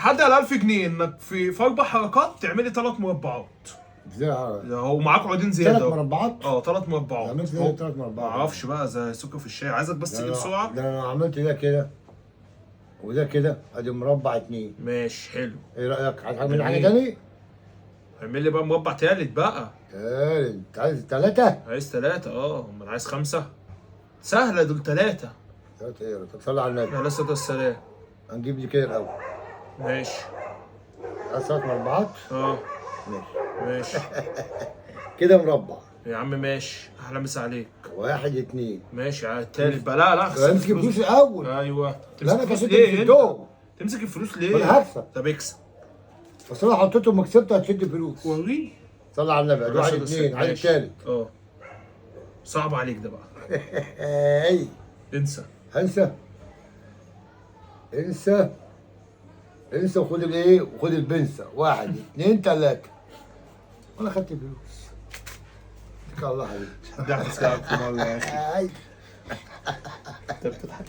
تحدي على 1000 جنيه انك في 4 حركات تعملي 3 مربعات. ازاي؟ هو معاك عودين زياده. 3 مربعات؟ 3 مربعات. عملت ازاي 3 مربعات؟ معرفش بقى، زي سكر في الشاي، عايزك بس تيجي بسرعه. ده انا عملت ده كده وده كده، ادي مربع 2. ماشي حلو. ايه رايك؟ عايز تعمل حاجه جميل. تاني؟ اعمل لي بقى مربع تالت بقى. انت عايز 3؟ عايز 3. امال عايز 5؟ سهله دول 3. 3 ايه؟ طب صلي على النبي. عليه الصلاه والسلام. هنجيب دي كده الاول. ماشي. عايز 3 مربعات؟ ماشي. ماشي. كده مربع. يا عم ماشي، احلى مسا عليك. 1 2. ماشي على التالت بقى. لا امسك الفلوس الاول. ايوه. لا تمسك انا الفلوس كسبت ليه في انت؟ الدوم. تمسك الفلوس ليه؟ انا هكسب. طب اكسب. بس انا حطيتهم وكسبت، هتشد فلوس. وريني. صلي على النبي. ادي 1 2. عايز التالت. صعب عليك ده بقى. اي انسى. انسى. انسى. انسى وخد الايه؟ وخد البنسة. 1 2 3. وانا خدت فلوس. اتكل على الله عليك. ده هتسكت مرة يا اخي. اي انت بتضحك.